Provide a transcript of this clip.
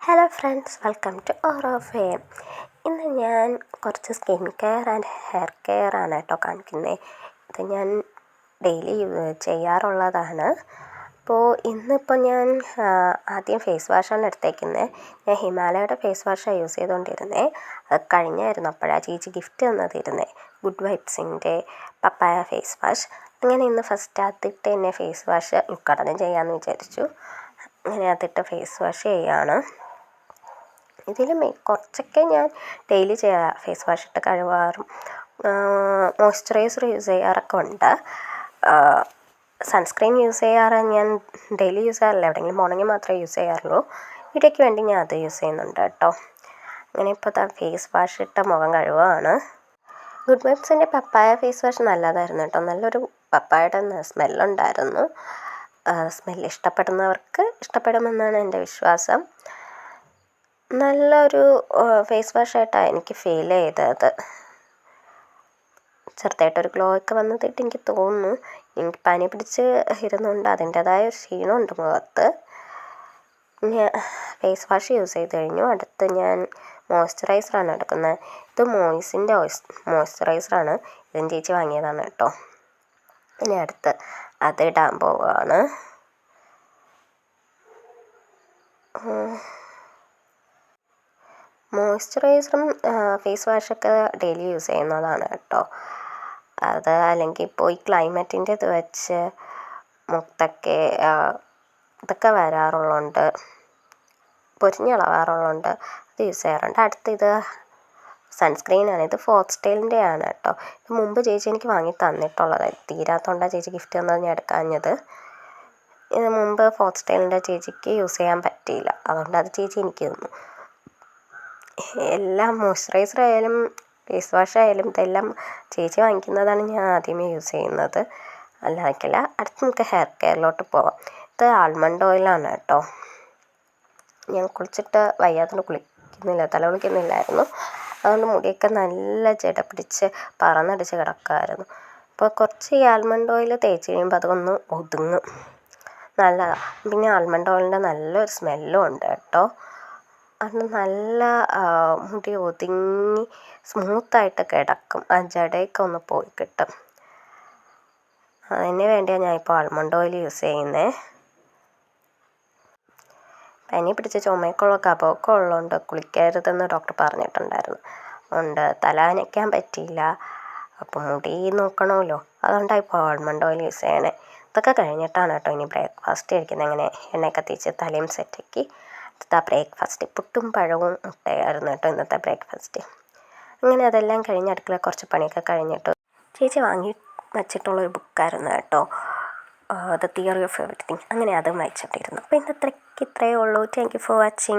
Hello friends, welcome to ഓറോ ഫെയിം. ഇന്ന് ഞാൻ കുറച്ച് skin care and hair care ആണ് കേട്ടോ കാണിക്കുന്നത്. ഇത് ഞാൻ ഡെയിലി ചെയ്യാറുള്ളതാണ്. അപ്പോൾ ഇന്നിപ്പോൾ ഞാൻ ആദ്യം ഫേസ് വാഷാണ് എടുത്തേക്കുന്നത്. ഞാൻ ഹിമാലയയുടെ ഫേസ് വാഷാണ് യൂസ് ചെയ്തുകൊണ്ടിരുന്നത്. അത് കഴിഞ്ഞായിരുന്നു അപ്പോഴാണ് ചേച്ചി ഗിഫ്റ്റ് തന്നതിരുന്നത്, ഗുഡ് വൈബ്സിൻ്റെ പപ്പായ ഫേസ് വാഷ്. അങ്ങനെ ഇന്ന് ഫസ്റ്റ് അതിട്ട് തന്നെ ഫേസ് വാഷ് ഉദ്ഘാടനം ചെയ്യാമെന്ന് വിചാരിച്ചു. അങ്ങനെ അതിട്ട് ഫേസ് വാഷ് ചെയ്യുകയാണ്. ഇതിൽ കുറച്ചൊക്കെ ഞാൻ ഡെയിലി ഫേസ് വാഷ് ഇട്ട് കഴുകാറും മോയ്സ്ചറൈസർ യൂസ് ചെയ്യാറൊക്കെ ഉണ്ട്. സൺസ്ക്രീൻ യൂസ് ചെയ്യാറ് ഞാൻ ഡെയിലി യൂസ് ചെയ്യാറില്ല, എവിടെയെങ്കിലും മോർണിംഗ് മാത്രമേ യൂസ് ചെയ്യാറുള്ളൂ. വീഡിയോയ്ക്ക് വേണ്ടി ഞാൻ അത് യൂസ് ചെയ്യുന്നുണ്ട് കേട്ടോ. അങ്ങനെ ഇപ്പോൾ ഫേസ് വാഷ് ഇട്ട മുഖം കഴുകുകയാണ്. ഗുഡ് വൈബ്സിൻ്റെ പപ്പായ ഫേസ് വാഷ് നല്ലതായിരുന്നു കേട്ടോ. നല്ലൊരു പപ്പായയുടെ സ്മെല്ലുണ്ടായിരുന്നു. സ്മെല്ല് ഇഷ്ടപ്പെടുന്നവർക്ക് ഇഷ്ടപ്പെടുമെന്നാണ് എൻ്റെ വിശ്വാസം. നല്ലൊരു ഫേസ് വാഷായിട്ടാണ് എനിക്ക് ഫീൽ ചെയ്തത്. ചെറുതായിട്ടൊരു ഗ്ലോ ഒക്കെ വന്നതായിട്ട് എനിക്ക് തോന്നുന്നു. എനിക്ക് പനി പിടിച്ച് ഇരുന്നുകൊണ്ട് അതിൻ്റേതായ ഒരു ക്ഷീണമുണ്ട് മുഖത്ത്. ഞാൻ ഫേസ് വാഷ് യൂസ് ചെയ്ത് കഴിഞ്ഞു. അടുത്ത് ഞാൻ മോയ്സ്ചറൈസറാണ് എടുക്കുന്നത്. ഇത് മോയ്സിൻ്റെ മോയ്സ്ചറൈസറാണ്. ഇതിന് ചേച്ചി വാങ്ങിയതാണ് കേട്ടോ. ഇനി അടുത്ത് അതിടാൻ പോവുകയാണ്. മോയ്സ്ചറൈസറും ഫേസ് വാഷൊക്കെ ഡെയിലി യൂസ് ചെയ്യുന്നതാണ് കേട്ടോ. അത് അല്ലെങ്കിൽ ഇപ്പോൾ ഈ ക്ലൈമറ്റിൻ്റെ ഇത് വെച്ച് മുഖത്തൊക്കെ ഇതൊക്കെ വരാറുള്ളതുകൊണ്ട്, പൊരിഞ്ഞിളകാറുള്ളതുകൊണ്ട് അത് യൂസ് ചെയ്യാറുണ്ട്. അടുത്തിത് സൺസ്ക്രീനാണ്. ഇത് ഫോക്സ്ടെയിലിൻ്റെ ആണ് കേട്ടോ. ഇത് മുമ്പ് ചേച്ചി എനിക്ക് വാങ്ങി തന്നിട്ടുള്ളത്, തീരാത്തതുകൊണ്ടാണ് ചേച്ചി ഗിഫ്റ്റ് തന്നത് ഞാൻ എടുക്കാഞ്ഞത്. ഇത് മുമ്പ് ഫോക്സ്ടെയിലിൻ്റെ ചേച്ചിക്ക് യൂസ് ചെയ്യാൻ പറ്റിയില്ല, അതുകൊണ്ട് അത് ചേച്ചി എനിക്ക് തന്നു. എല്ലാം മോയ്സ്ചറൈസർ ആയാലും ഫേസ് വാഷ് ആയാലും ഇതെല്ലാം ചേച്ചി വാങ്ങിക്കുന്നതാണ് ഞാൻ ആദ്യമേ യൂസ് ചെയ്യുന്നത്, അല്ലാതില്ല. അടുത്ത് നമുക്ക് ഹെയർ കെയറിലോട്ട് പോവാം. ഇത് ആൽമണ്ട് ഓയിലാണ് കേട്ടോ. ഞാൻ കുളിച്ചിട്ട് വയ്യാതെ കുളിക്കുന്നില്ല, തല കുളിക്കുന്നില്ലായിരുന്നു. അതുകൊണ്ട് മുടിയൊക്കെ നല്ല ജട പിടിച്ച് പറന്നടിച്ച് കിടക്കുമായിരുന്നു. അപ്പോൾ കുറച്ച് ഈ ആൽമണ്ട് ഓയിൽ തേച്ച് കഴിയുമ്പോൾ അതൊന്ന് ഒതുങ്ങും, നല്ലതാണ്. പിന്നെ ആൽമണ്ട് ഓയിലിൻ്റെ നല്ലൊരു സ്മെല്ലും ഉണ്ട് കേട്ടോ. അത് നല്ല മുടി ഒതുങ്ങി സ്മൂത്തായിട്ട് കിടക്കും, ആ ജടയൊക്കെ ഒന്ന് പോയി കിട്ടും. അതിന് വേണ്ടിയാണ് ഞാൻ ഇപ്പോൾ ആൽമണ്ട് ഓയിൽ യൂസ് ചെയ്യുന്നത്. പനി പിടിച്ച് ചുമക്കുള്ള കഫമൊക്കെ ഉള്ളതുകൊണ്ട് കുളിക്കരുതെന്ന് ഡോക്ടർ പറഞ്ഞിട്ടുണ്ടായിരുന്നു. അതുകൊണ്ട് തല നനയ്ക്കാൻ പറ്റിയില്ല, അപ്പോൾ മുടി നോക്കണമല്ലോ, അതുകൊണ്ടാണ് ഇപ്പോൾ ആൽമണ്ട് ഓയിൽ യൂസ് ചെയ്യണേ. ഇതൊക്കെ കഴിഞ്ഞിട്ടാണ് കേട്ടോ ഇനി ബ്രേക്ക്ഫാസ്റ്റ് കഴിക്കുന്നത്. അങ്ങനെ എണ്ണയൊക്കെ തേച്ച് തലയും സെറ്റാക്കി ഇന്നത്തെ ബ്രേക്ക്ഫാസ്റ്റ് പുട്ടും പഴവും മുട്ടയായിരുന്നു കേട്ടോ ഇന്നത്തെ ബ്രേക്ക്ഫാസ്റ്റ്. അങ്ങനെ അതെല്ലാം കഴിഞ്ഞ് അടുക്കള കുറച്ച് പണിയൊക്കെ കഴിഞ്ഞിട്ട് ചേച്ചി വാങ്ങി വച്ചിട്ടുള്ളൊരു ബുക്കായിരുന്നു കേട്ടോ, ദ തിയറി ഓഫ് എവരിതിങ്. അങ്ങനെ അതും വായിച്ചിട്ടിരുന്നു. അപ്പോൾ ഇന്നത്രയ്ക്ക് ഇത്രയേ ഉള്ളൂ. Thank you for watching.